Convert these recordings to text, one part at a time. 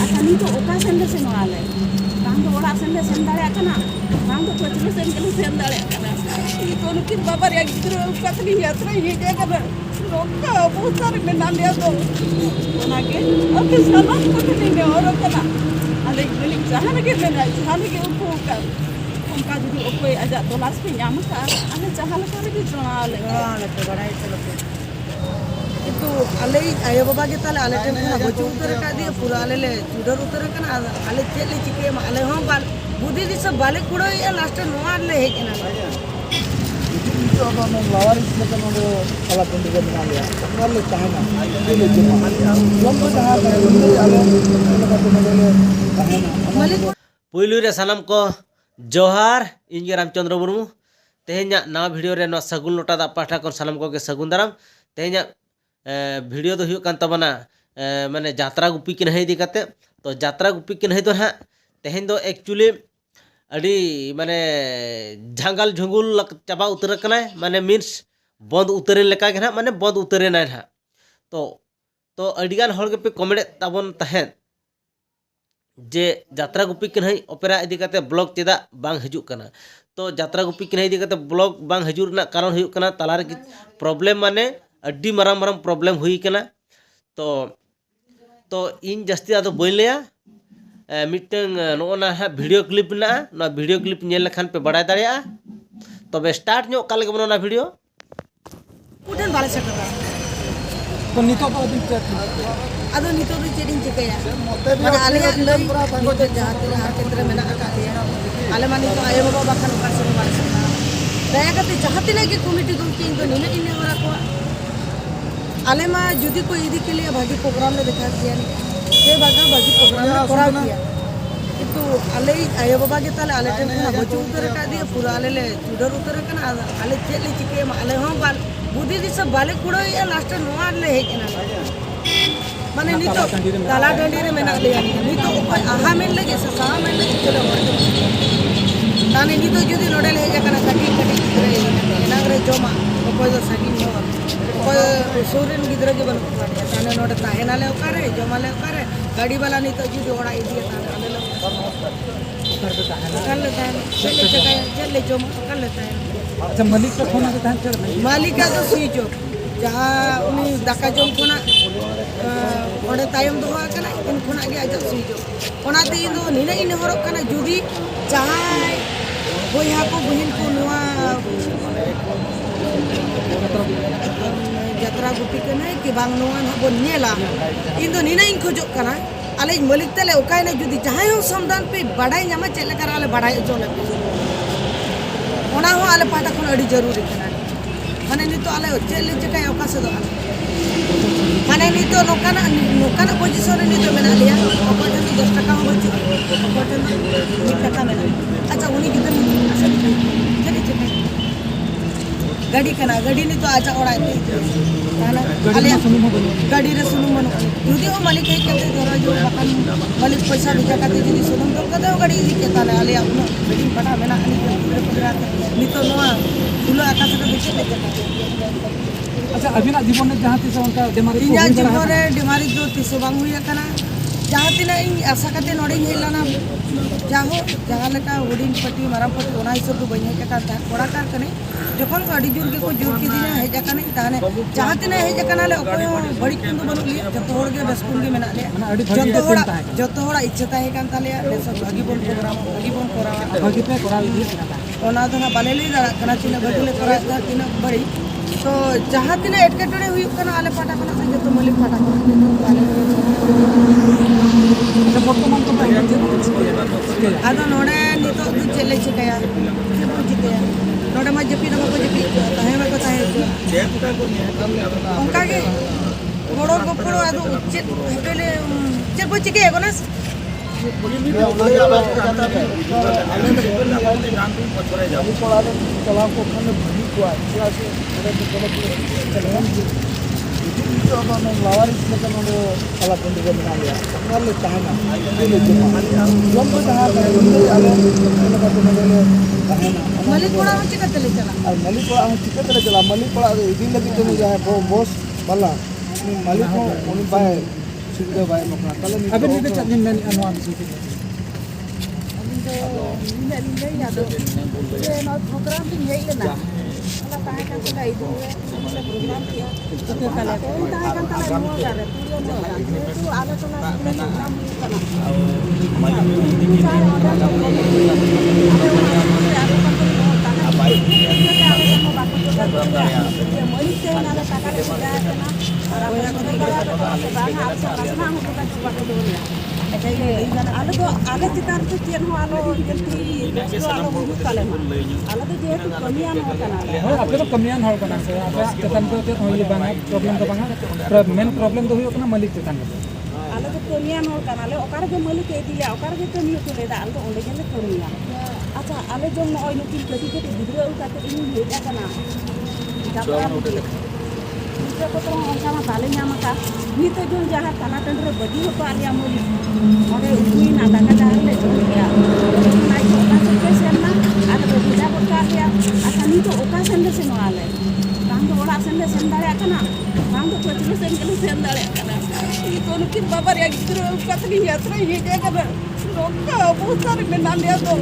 अच्छा नहीं तो ओका सेंड से नोआले बांग तो ओड़ा सेंड सेंड दाड़े आकना बांग तो पचलो सेंड के सेंड दाड़े आकना ई तो नुकिन बाबा रे गिद्रो कतली यात्रा ये जगह रोका बहुत सारे में नाम लिया तो ओना के अब सलाम को नहीं और कना अले मिलिक जहां के लेना जहां के उनको का उनका जो कोई आजा तलाश पे नाम का अले जहां का रे जोनाले तो बड़ाई चलो itu ale ayo baba kita le ale tem na boju utar ka dia pura ale le chudar utar ka na ale chele chike ma ale ho bal budi di सब bale kudo ya last no ale he kana itu apa mau lawaris lekan mau ala pendidikan dia kalau tahana ini cuma lomba tahana ini ale lekan pendidikan tahana malik पुलू रे सानाम को जोहार इंगे रामचंद्र मुर्मू तेहेኛ ना video रे ना सगुन लोटा दा पाठा को सानाम को के सगुन दाराम तेहेኛ वीडियो तो हुई तबना माने यात्रा गुपी के नहीं दिखाते तो यात्रा गुपी के नहीं तो हाँ तेहें दो एक्चुअली अड़ी माने झांगल झुंगुल चाबा उतर माने मीन्स बंद उतरे लेका के ना माने बंद उतरे ना हाँ तो अड़ीगान हर पे कमेंट ताबन तहें जे यात्रा गुपी के नहीं ओपेरा इदी काते ब्लॉग चेदा बांग हजू कना तो यात्रा गुपी के नहीं इदी काते ब्लॉग बांग हजू रना कारण हुई कना तालार की प्रॉब्लम माने अड्डी माराम माराम प्रॉब्लम हुई कना तो इन जस्ती आदो बइन लिया मिटंग नोना वीडियो क्लिप ना ना वीडियो क्लिप नेल लखान पे बड़ा दाड़िया तबे स्टार्ट नो काले के ना वीडियो udan bale sakata तो नितो पर दिन ado nito do chedin chikaya mana ale ya lei nito jahat le har kendra mena ka dia ale mani to ayo baba bakhan ka se bale sakata daya kate jahat le ke committee ko tin to nina ine ora ko ale ma jodi ko idi ke liye bhagi program le dekha diya ke baga bhagi program le kora diya itu ale ayo baba ke tale ale ten na boju utar ka diya pura ale le chudar utar ka na ale chele chike ma ale ho bal budi di सब bale kudo ya last no ale he kana माने नी तो ताला डंडी रे मेना ले नी तो ओपय आहा मेन लगे से साहा मेन लगे चलो ताने नी तो जुदी नोडल हे जकना कटी कटी रे नागरे जोमा ओपय दो सगी नो ओपय सूरन गिदरे के बन ताने नोड ताहेना ले ओकारे जोमा ले ओकारे गाड़ी वाला नी तो जुदी ओड़ा इदी ताने आले लो कर लेता है चले जोमा कर लेता है अच्छा मलिक का फोन आता है मालिक का तो स्विच ऑफ जहाँ उन्हीं दाका जोम खोना ओडे तायम दो आकना इन खोना के आजा स्विच ऑफ ओनाते इन दो नीने इन हरक कना जुदी जहाँ बोया को बहिन को नुआ यात्रा गुपी के नहीं कि बांग नुआ ना बो नेला इन दो नीने इन खोजो कना आले मलिक तले ओकाय ने जुदी जहाँ हो समदान पे बड़ाई न्यामा चले कर आले बड़ाई जो लगे ओना हो आले पाटा खोना अड़ी जरूरी कना माने नी तो आले चले जगह अवकाश दो माने नी तो नोकाना पोजीशन नी तो मेना लिया अपॉर्चुन 10 टका हो बच्ची अपॉर्चुन 1 टका मेना अच्छा उन्हीं किधर चले चले गाड़ी कना गाड़ी नी तो आजा ओड़ाते ताना आले गाड़ी रे सुनुम बनो जुदी हो मालिक है कहते धरा जो बकन मालिक पैसा भेजा करते जुदी सुनुम तो कदे गाड़ी के ताना आले अपनो गाड़ी पटा मेना अनि नी तो नोआ फुलो आकाश रे बेचे लेके अच्छा अभी ना जीवन में जहाँ तीस उनका बीमारी इन्या जीवन रे बीमारी जो तीस बांग हुई कना जहाँ तीना इन आशा करते नोड़े हेलाना जाहो जहाँ लेका हुडिंग पट्टी माराम पट्टी ओना हिसाब तो बइया के का बड़ा कार कने जखन गाड़ी जुर के को जुर के दिना हे जकने ताने जहाँ तीना हे जकना ले ओको बड़ी कुंदो बनु लिए जतो होड़ के बस कुंदी मेना ले जतो होड़ा इच्छा है कान ताले ले सब भागी बोल करा भागी पे करा ली ओना दना बाले ले दरा कना चिना भागी ले करा ता तीना बड़ी तो जहाँ तीना एटकेटड़े हुई कना आले पाटा कना से जतो मलिक पाटा कना अच्छा वर्तमान तो आदो नोड़े नी तो दु चले चिकया से पूछते नोड़े मा जपी न को जपी ताहे में को ताहे उनका के गोड़ो गोपड़ो आदो चेत हेले चेत को चिके को ना itu apa mau lawaris lekan mau ala pendidikan dia kalau tahana ini cuma lomba tahana ini ale lekan pendidikan tahana Malik कोड़ा में चिकत ले चला मलिक कोड़ा में चिकत ले चला मलिक कोड़ा इदी लगी तो नहीं जाए वो बॉस वाला मलिक को उन पाए सुविधा बाय मौका ताले अबे निते चट दिन में अनवा बिसे प्रोग्राम भी यही लेना ताहे kan kita itu program dia itu kala tahe kan tala mo gare itu ala tala program ala चितार तो चेन हो आलो जल्दी आलो बहुत काले मा आला तो जेहेतु कमियान हो kana हो आपे तो कमियान हो kana से आपे चेतन तो ये बांगा प्रॉब्लम तो बांगा मेन प्रॉब्लम तो हुयो kana मालिक चेतन आला तो कमियान हो kana ले ओकार के मालिक ए दिले ओकार के कमी तो लेदा आल तो ओंडे गेले कमिया अच्छा आले जो नय नुकिन कति कति गिद्रा उकाते इन हेदा kana kita potong sama tali nyama ka nito jung jahat kana tendre bagi ko alia moli ore uin ada ka jahat le jung ya nai ko ka se na ada bagi da ko ka ya asa nito oka sende se no ale bang ora sende sendare kana bang ko chulu sendare kana ito nukin babar ya gidro katli yatra ye je kana roka bahut sare menan ya to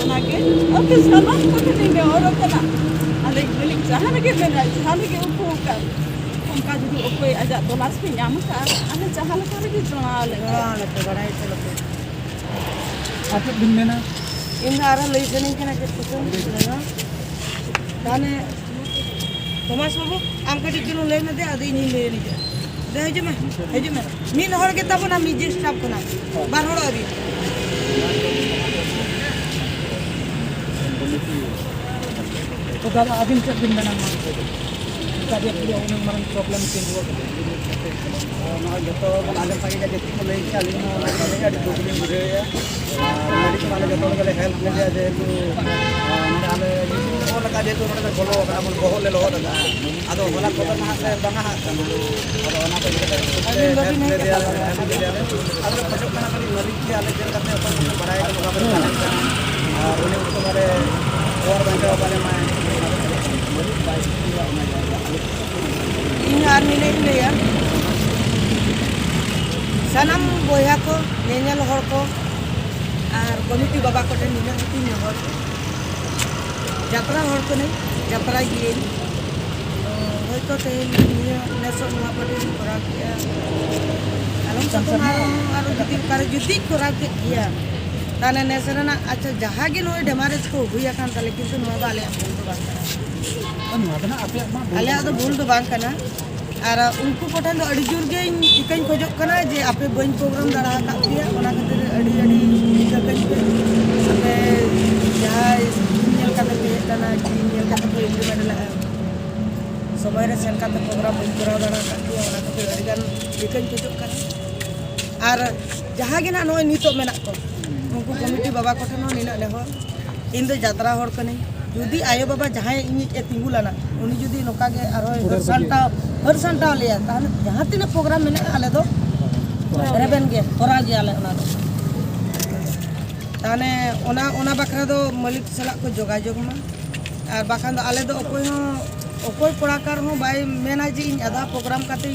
onake ape sama ko ne oro kana ale milik jahan ke mena jahan ke uka उनका जो कोई आजा तलाश पे नाम का अने जहां लगा के जोड़ाले तो बड़ा चलो आप दिन में ना इन आरा लई जने के ना के ना ताने थॉमस बाबू आम का टिकनो ले न दे आदि नी ले नी दे हेजे में मीन हर के तब ना मिजी स्टाफ को ना बार हड़ अभी तो दादा अभी चेक दिन में ना tadi aku udah orang problem tinggal nah gitu kan ada pagi jadi mulai kali ini ada di dunia juga ya jadi mana gitu kalau help aja ada itu ada itu orang ada itu orang kalau kamu bohong le loh ada bola kota nah saya bangga ada orang apa kita ada masuk mana kali balik dia ada jalan katanya apa barai kalau kamu ini untuk ada orang banyak apa namanya ingat nilai ya sanam boya ko nyanyal hor ko ar komiti baba ko ten nina tin hor jatra hor ko nei jatra giye hoyto te niya neso na pade kora kiya alam satu aro judi kora kiya tane nesana na acha jahage noy demarage ko huya kan tale kintu no bale ale ado भूल तो बांग kana ara unku kotan do adi jur ge ikain khojok kana je ape bain program dara ka dia ona khatir adi ikain ape jai nyel kata pe kana ji nyel kata pe implement la samay re sen kata program kora dara ka dia ona khatir adi gan ikain khojok kana ar jaha ge na noy nito menak ko unku committee baba kotan no nina le ho indo jatra hor kane जुदी आयो बाबा जहाँ इन तिंगुलाना उन्हीं जुदी नौका के हर संटा लिया तान जहाँ तीन programme में आले दो रेबेन के करा गया आले उना दो ताने उना बकरा दो मलिक सलाक को जोगाजोग मा और बाखान दो आले दो ओकोई कलाकार हो बाय मेना जी इन आधा प्रोग्राम काते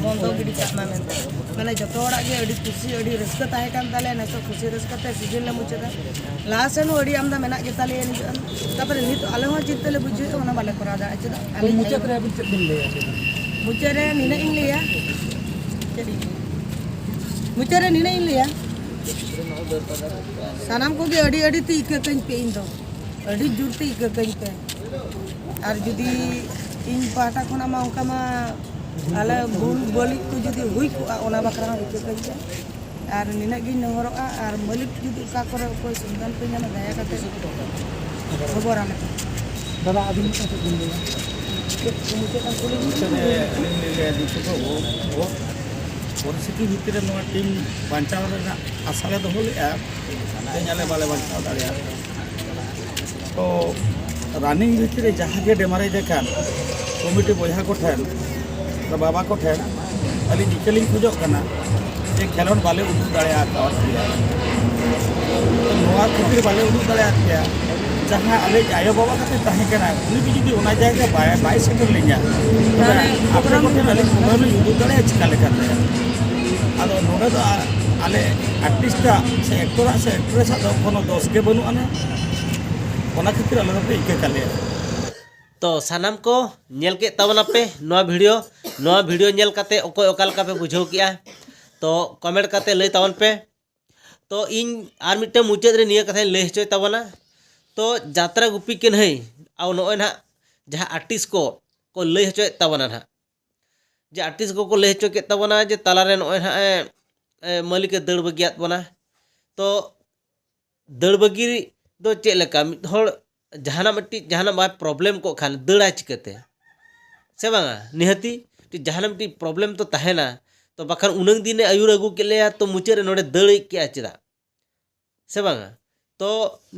बंदो गिडी कामा मेनते माने जतो हड़ा गे अडी खुशी अडी रस्का ताहे कान ताले नेसो खुशी रस्का ते सीजन ले मुचदा लासन अडी आमदा मेना के ताले नि तापर नित आले हो चिंता ले बुझे ओना बाले करा दा चदा आले मुचे करे बिन दिन ले मुचे रे निने इन लिया चली मुचे रे निने इन लिया सनम को गे अडी अडी ती इके कइन पे इन दो अडी जुरती इके कइन पे और जुदी इन पाटा कोना मा उनका मा आले भूल बोली को जुदी हुई को ओना बकरा इके कइन पे और निना गी नहरोआ और मलिक जुदी का करे कोई संदान पे जाना दया करते खबर आले दादा अभी दिन ले मुझे का बोली परिस्थिति भितर टीम बांचाव आशा ले दोले बाले बांचाव दाड़ा तो रानिंग भितर जहाँ के डेमारेज कमिटी बया को बाबा को अली निकल खोजना जे खेलोड बाले उदूक दाड़ा खातिर बाले उदूक दाड़ा जहाँ आले आयो बाबा खाते तहकना उनी जुदी जगह बै सेटर लिया आप अली समय उदूक दाड़ा चिका ᱟᱫᱚ ᱱᱚᱰᱮ ᱫᱚ ᱟᱞᱮ ᱟᱨᱴᱤᱥᱴᱟᱜ ᱥᱮ ᱮᱠᱴᱚᱨᱟᱜ ᱥᱮ ᱮᱠᱴᱨᱮᱥᱟᱜ ᱫᱚ ᱠᱳᱱᱳ ᱫᱳᱥ ᱜᱮ ᱵᱟᱹᱱᱩᱜ ᱟᱱᱟ ᱚᱱᱟ ᱠᱷᱟᱹᱛᱤᱨ ᱟᱞᱮ ᱫᱚᱯᱮ ᱤᱠᱟᱹ ᱠᱟᱞᱮᱭᱟ तो सानाम को नेल के तबना पे नवा वीडियो नेल काते ओकोय ओका लका पे बुझाव किया तो कमेंट काते लय तबन पे तो इन आर मिट्टे मुचाद रे निया कथा लय हचोय तबना तो जात्रा गुपी के नहीं आव नोय ना जहाँ आर्टिस्ट को लय हचोय तबना ना जे आर्टिस्ट को लय हचो के तबना जे तालारे नोय ना मालिक दड़ बगियात बना तो दड़ बगी दो चे लका मिद हर जहाना मिट्टी जहाना बाय प्रॉब्लम को खान दड़ा चिकते से बांगा निहती जहाना मिट्टी प्रॉब्लम तो तहेना तो बाखान उनंग दिन आयुर अगू के लिया तो मुचे नोड़े दड़ के चेदा से बांगा तो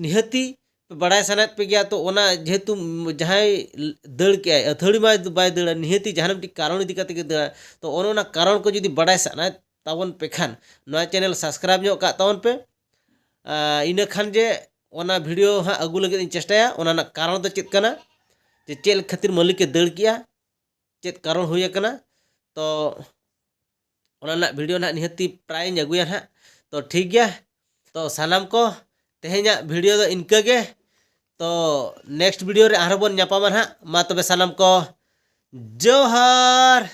निहती बड़ा सनात पे गया तो ओना जेहेतु जहाँ दड़ के अथड़ी बाय दड़ा निहती जहाना मिट्टी कारण इदी काते के दड़ा तो ओना कारण को जुदी बड़ा सना तावन पे खान नया चैनल सब्सक्राइब जो का तावन पे इन खान जे ओना वीडियो हाँ अगू लगे चेष्टाया ओना कारण तो चेक कना जे चेल खातिर मालिक के दड़ किया चेक कारण हुई कना तो ओना वीडियो ना निहती प्राय अगुया ना तो ठीक गया तो सानाम को तेहेኛ वीडियो दो इनका गे तो नेक्स्ट वीडियो रे आरो बन ᱧᱟᱯᱟᱢᱟ ᱦᱟᱸᱜ मा तबे सानाम को जोहार।